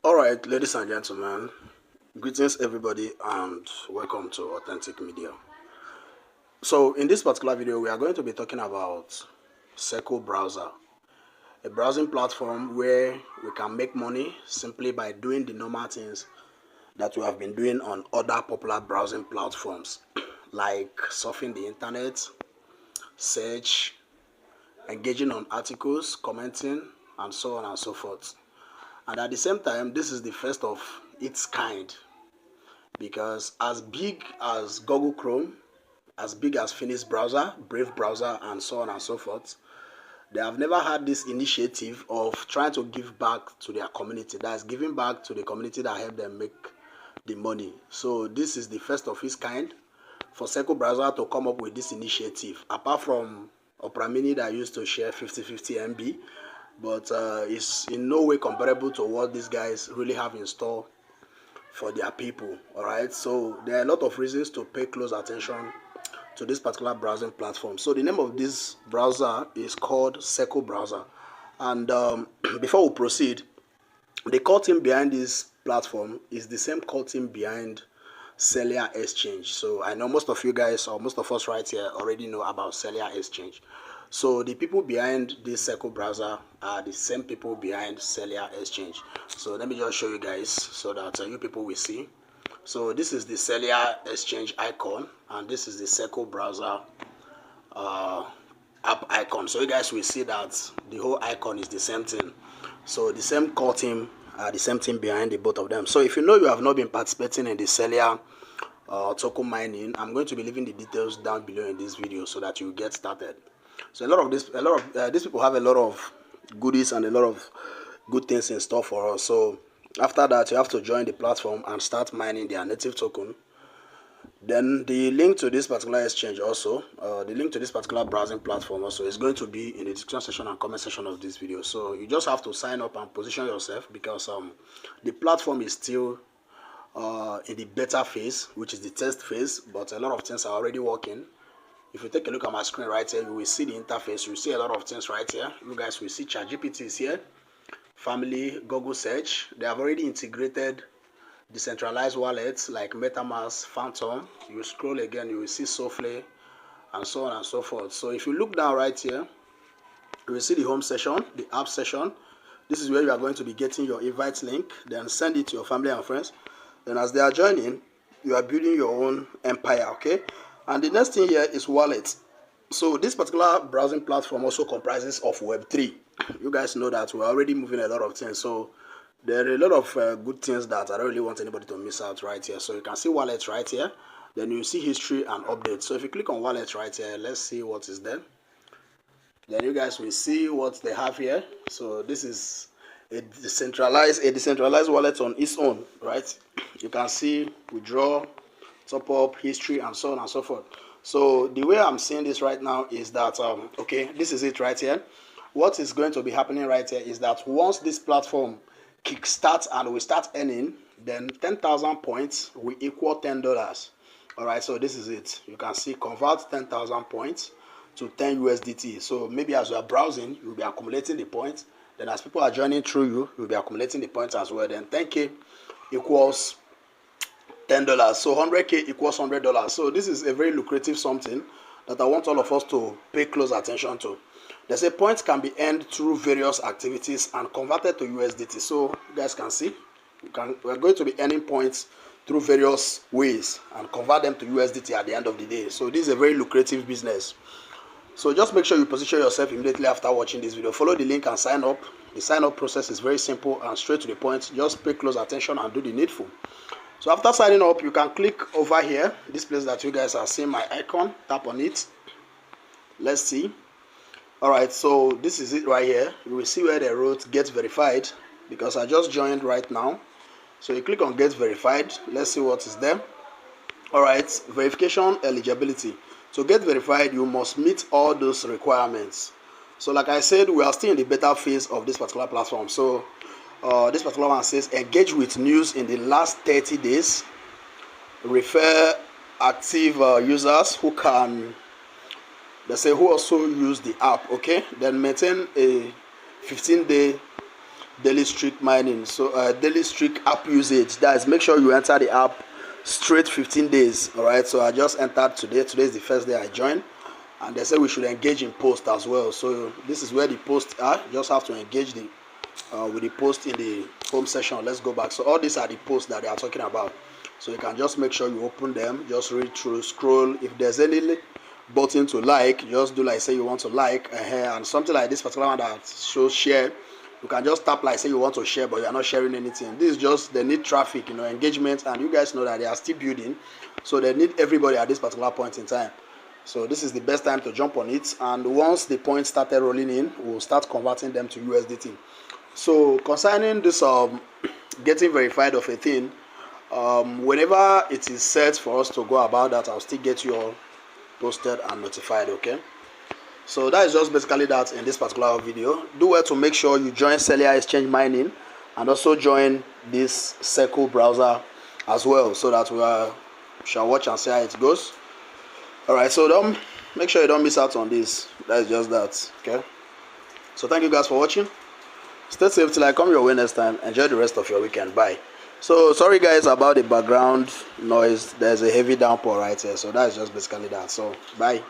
All right, ladies and gentlemen, greetings everybody and welcome to Authentic Media. So in this particular video, we are going to be talking about Circle browser, a browsing platform where we can make money simply by doing the normal things that we have been doing on other popular browsing platforms like surfing the internet, search, engaging on articles, commenting, and so on and so forth. And at the same time, this is the first of its kind, because as big as Google Chrome, as big as Finis browser, Brave browser, and so on and so forth, they have never had this initiative of trying to give back to their community. That is giving back to the community that helped them make the money. So this is the first of its kind for Circle browser to come up with this initiative. Apart from Opera Mini that used to share 50-50 MB, but it's in no way comparable to what these guys really have in store for their people. All right, so there are a lot of reasons to pay close attention to this particular browsing platform. So the name of this browser is called Circle browser, and before we proceed, the core team behind this platform is the same core team behind Celia Exchange. So I know most of you guys, or most of us right here, already know about Celia Exchange. So the people behind this Circle browser are the same people behind Celia Exchange. So let me just show you guys so that you people will see. So this is the Celia Exchange icon, and this is the Circle browser app icon. So you guys will see that the whole icon is the same thing. So the same core team, the same team behind the both of them. So if you know you have not been participating in the Celia token mining, I'm going to be leaving the details down below in this video so that you get started. So these people have a lot of goodies and a lot of good things in store for us. So after that, you have to join the platform and start mining their native token. Then the link to this particular exchange also, the link to this particular browsing platform also is going to be in the description section and comment section of this video. So you just have to sign up and position yourself, because the platform is still in the beta phase, which is the test phase, but a lot of things are already working. If you take a look at my screen right here, you will see the interface. You will see a lot of things right here. You guys will see ChatGPT is here, Family, Google Search. They have already integrated decentralized wallets like MetaMask, Phantom. You scroll again, you will see Souffle, and so on and so forth. So if you look down right here, you will see the home session, the app session. This is where you are going to be getting your invite link. Then send it to your family and friends. Then as they are joining, you are building your own empire, okay? And the next thing here is wallet. So this particular browsing platform also comprises of Web3. You guys know that we're already moving a lot of things. So there are a lot of good things that I don't really want anybody to miss out right here. So you can see wallet right here. Then you see history and updates. So if you click on wallet right here, let's see what is there. Then you guys will see what they have here. So this is a decentralized wallet on its own, right? You can see withdraw, top up, history, and so on and so forth. So the way I'm seeing this right now is that okay, this is it right here. What is going to be happening right here is that once this platform kickstarts and we start earning, then 10,000 points will equal $10. All right, so this is it. You can see convert 10,000 points to 10 USDT. So maybe as you are browsing, you'll be accumulating the points. Then as people are joining through you'll be accumulating the points as well. Then 10K equals $10. So 100K equals $100. So this is a very lucrative something that I want all of us to pay close attention to. They say points can be earned through various activities and converted to USDT. So you guys can see, we're going to be earning points through various ways and convert them to USDT at the end of the day. So this is a very lucrative business. So just make sure you position yourself immediately after watching this video. Follow the link and sign up. The sign up process is very simple and straight to the point. Just pay close attention and do the needful. So after signing up, you can click over here, this place that you guys are seeing my icon. Tap on it. Let's see. All right, so this is it right here. You will see where they wrote get verified, because I just joined right now. So you click on get verified. Let's see what is there. All right, verification eligibility. To get verified, you must meet all those requirements. So like I said, we are still in the beta phase of this particular platform. So this particular one says engage with news in the last 30 days. Refer active users who can, who also use the app, okay? Then maintain a 15-day daily streak mining. So daily streak app usage, that is, make sure you enter the app straight 15 days. All right, so I just entered today is the first day I joined, and they say we should engage in post as well. So this is where the posts are. You just have to engage the with the post in the home section. Let's go back. So all these are the posts that they are talking about, so you can just make sure you open them, just read through, scroll. If there's any button to like, just do like say you want to like, and something like this particular one that shows share, you can just tap like say you want to share, but you are not sharing anything. This is just, they need traffic, engagement, and you guys know that they are still building, so they need everybody at this particular point in time. So this is the best time to jump on it, and once the points started rolling in, we'll start converting them to USDT. So concerning this getting verified of a thing, whenever it is set for us to go about that, I'll still get you all posted and notified. Okay, so that is just basically that in this particular video. Do well to make sure you join Celia Exchange Mining, and also join this Circle browser as well, so that we shall watch and see how it goes. All right, so don't make sure you don't miss out on this. That is just that. Okay, so thank you guys for watching. Stay safe till I come your way next time. Enjoy the rest of your weekend. Bye. So sorry guys about the background noise. There's a heavy downpour right here, so that's just basically that. So bye.